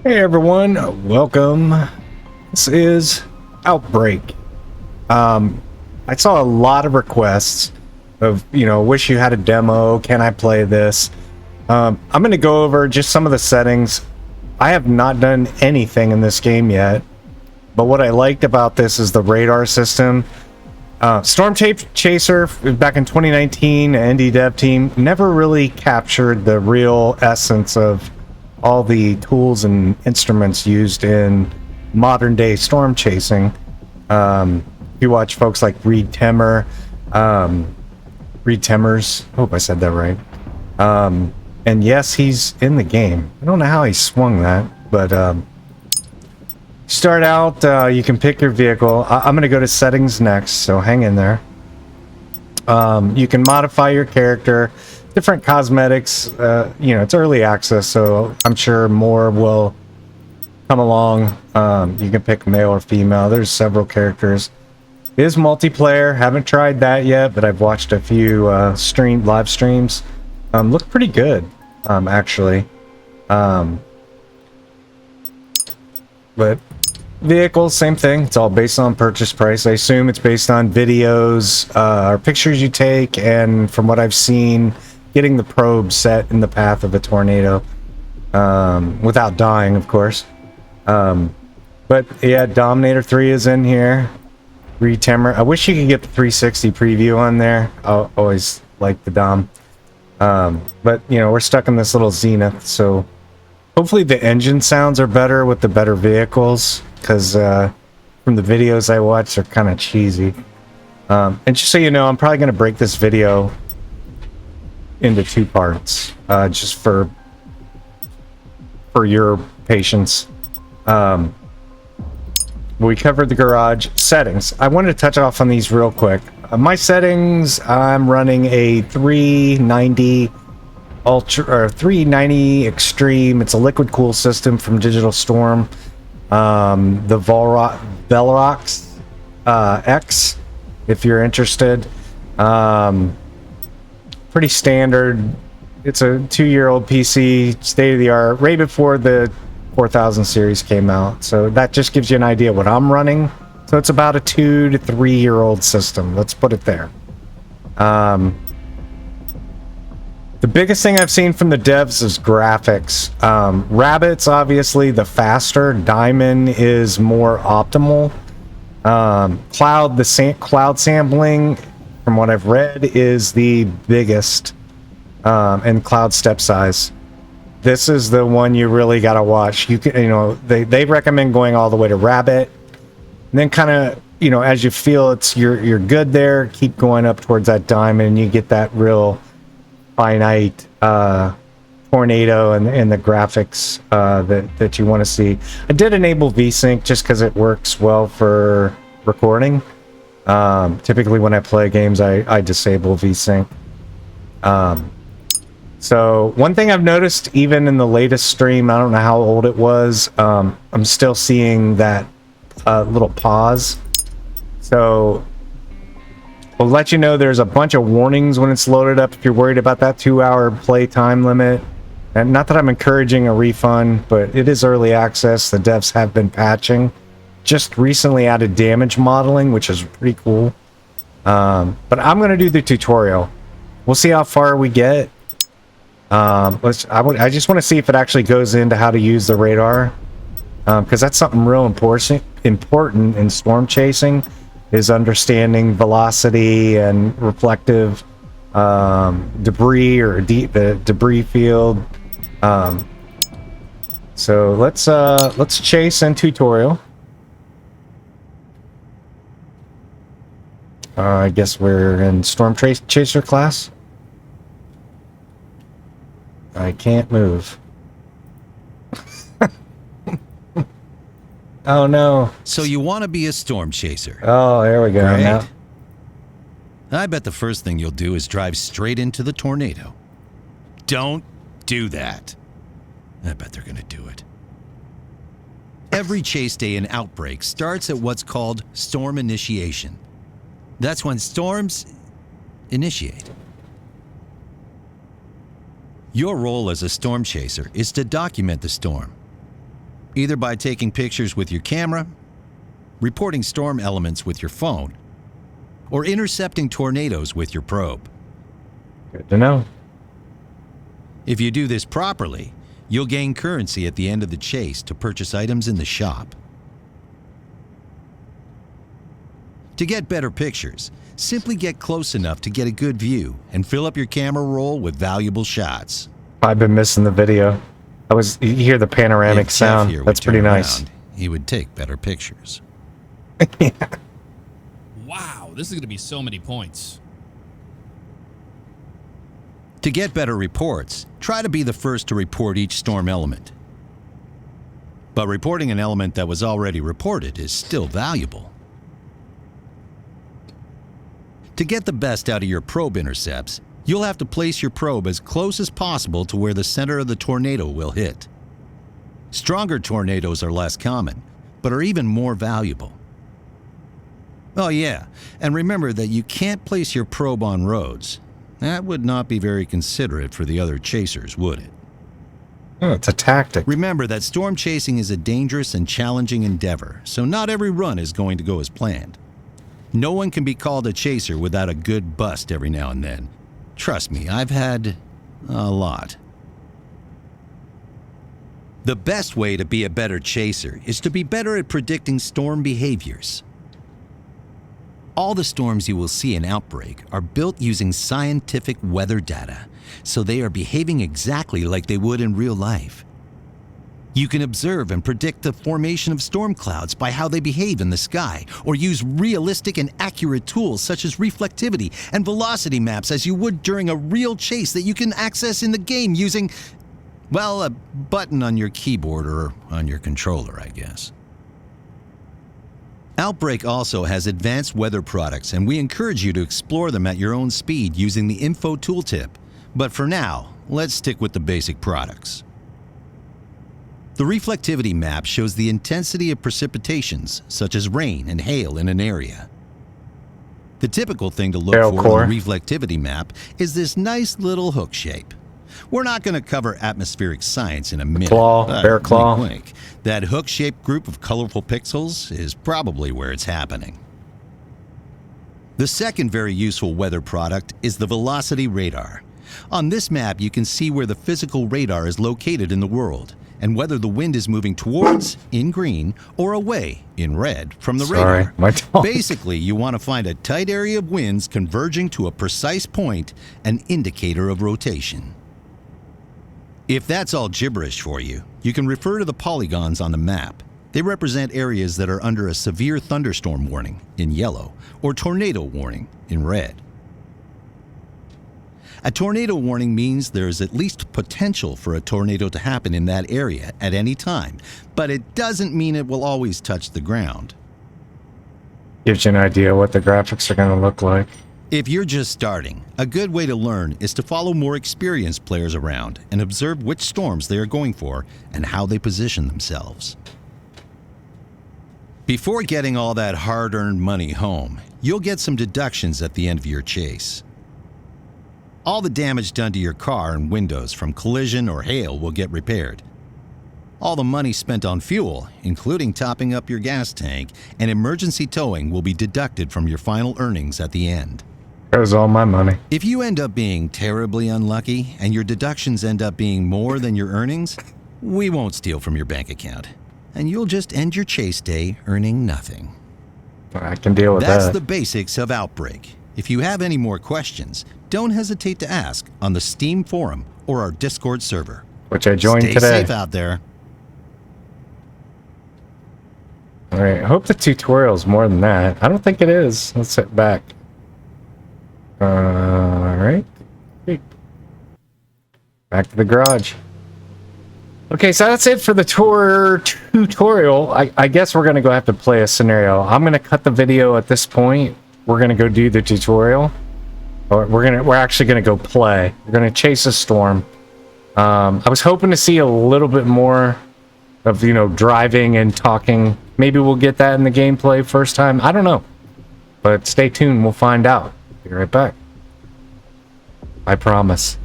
Hey everyone, welcome. This is Outbreak. I saw a lot of requests of, wish you had a demo, can I play this? I'm going to go over just some of the settings. I have not done anything in this game yet, but what I liked about this is the radar system. Storm Chaser, back in 2019, an indie dev team, never really captured the real essence of all the tools and instruments used in modern day storm chasing. If you watch folks like Reed Temmers, hope I said that right. And yes, he's in the game. I don't know how he swung that, but start out, you can pick your vehicle. I'm going to go to settings next, so hang in there. You can modify your character, different cosmetics. It's early access, so I'm sure more will come along. You can pick male or female. There's several characters. It is multiplayer. Haven't tried that yet, but I've watched a few live streams. Look pretty good, actually. But vehicles, same thing. It's all based on purchase price. I assume it's based on videos or pictures you take, and from what I've seen, getting the probe set in the path of a tornado without dying, of course. But yeah, Dominator 3 is in here. Reed Temmers. I wish you could get the 360 preview on there. I always like the Dom. But we're stuck in this little Zenith, so hopefully the engine sounds are better with the better vehicles, because from the videos I watch, they're kind of cheesy. And just so you know, I'm probably going to break this video into two parts, just for your patience. We covered the garage settings. I wanted to touch off on these real quick. My settings, I'm running a 390 Ultra or 390 Extreme. It's a liquid cool system from Digital Storm. The Velrox X, if you're interested. Pretty standard. It's a 2-year-old PC, state of the art, right before the 4000 series came out. So that just gives you an idea what I'm running. So it's about a 2 to 3-year-old system. Let's put it there. The biggest thing I've seen from the devs is graphics. Rabbit's obviously the faster. Diamond is more optimal. Cloud sampling, from what I've read, is the biggest. And cloud step size. This is the one you really gotta watch. You can, they recommend going all the way to Rabbit, and then kind of, as you feel you're good there, keep going up towards that Diamond, and you get that real finite tornado and the graphics that you want to see. I did enable VSync just because it works well for recording. Typically when I play games, I disable VSync. So one thing I've noticed, even in the latest stream, I don't know how old it was, I'm still seeing that little pause. So we'll let you know there's a bunch of warnings when it's loaded up if you're worried about that 2-hour play time limit. And not that I'm encouraging a refund, but it is early access. The devs have been patching. Just recently added damage modeling, which is pretty cool. But I'm going to do the tutorial. We'll see how far we get. I just want to see if it actually goes into how to use the radar, because that's something real important in storm chasing, is understanding velocity and reflective debris, or the debris field. So let's chase in tutorial. I guess we're in storm chaser class. I can't move. Oh no. So you want to be a storm chaser? Oh, there we go. Great. Now. I bet the first thing you'll do is drive straight into the tornado. Don't do that. I bet they're going to do it. Every chase day in Outbreak starts at what's called storm initiation. That's when storms initiate. Your role as a storm chaser is to document the storm. either by taking pictures with your camera, reporting storm elements with your phone, or intercepting tornadoes with your probe. Good to know. If you do this properly, you'll gain currency at the end of the chase to purchase items in the shop. To get better pictures, simply get close enough to get a good view and fill up your camera roll with valuable shots. I've been missing the video. You hear the panoramic If Jeff sound. here would That's pretty turn nice. around, he would take better pictures. Yeah. Wow, this is going to be so many points. To get better reports, try to be the first to report each storm element. But reporting an element that was already reported is still valuable. To get the best out of your probe intercepts, you'll have to place your probe as close as possible to where the center of the tornado will hit. Stronger tornadoes are less common, but are even more valuable. Oh yeah, and remember that you can't place your probe on roads. That would not be very considerate for the other chasers, would it? Oh, it's a tactic. Remember that storm chasing is a dangerous and challenging endeavor, so not every run is going to go as planned. No one can be called a chaser without a good bust every now and then. Trust me, I've had a lot. The best way to be a better chaser is to be better at predicting storm behaviors. All the storms you will see in Outbreak are built using scientific weather data, so they are behaving exactly like they would in real life. You can observe and predict the formation of storm clouds by how they behave in the sky, or use realistic and accurate tools such as reflectivity and velocity maps as you would during a real chase that you can access in the game using, well, a button on your keyboard or on your controller, I guess. Outbreak also has advanced weather products, and we encourage you to explore them at your own speed using the info tooltip. But for now, let's stick with the basic products. The reflectivity map shows the intensity of precipitations, such as rain and hail in an area. The typical thing to look for on the reflectivity map is this nice little hook shape. We're not going to cover atmospheric science in a minute. Bear claw. Wink, wink. That hook-shaped group of colorful pixels is probably where it's happening. The second very useful weather product is the velocity radar. On this map, you can see where the physical radar is located in the world, and whether the wind is moving towards, in green, or away, in red, from the radar. My dog. Basically, you want to find a tight area of winds converging to a precise point, an indicator of rotation. If that's all gibberish for you, you can refer to the polygons on the map. They represent areas that are under a severe thunderstorm warning, in yellow, or tornado warning, in red. A tornado warning means there is at least potential for a tornado to happen in that area at any time, but it doesn't mean it will always touch the ground. Gives you an idea what the graphics are going to look like. If you're just starting, a good way to learn is to follow more experienced players around and observe which storms they are going for and how they position themselves. Before getting all that hard-earned money home, you'll get some deductions at the end of your chase. All the damage done to your car and windows from collision or hail will get repaired. All the money spent on fuel, including topping up your gas tank, and emergency towing will be deducted from your final earnings at the end. That was all my money. If you end up being terribly unlucky and your deductions end up being more than your earnings, we won't steal from your bank account, and you'll just end your chase day earning nothing. I can deal with that. That's the basics of Outbreak. If you have any more questions, don't hesitate to ask on the Steam forum or our Discord server. Which I joined today. today. Stay safe out there. All right, I hope the tutorial's more than that. I don't think it is. Let's sit back. All right. Back to the garage. Okay, so that's it for the tutorial. I guess we're gonna go have to play a scenario. I'm gonna cut the video at this point. We're gonna go do the tutorial. Or we're actually gonna go play. We're gonna chase a storm. I was hoping to see a little bit more of, you know, driving and talking. Maybe we'll get that in the gameplay first time. I don't know. But stay tuned, we'll find out. Be right back. I promise.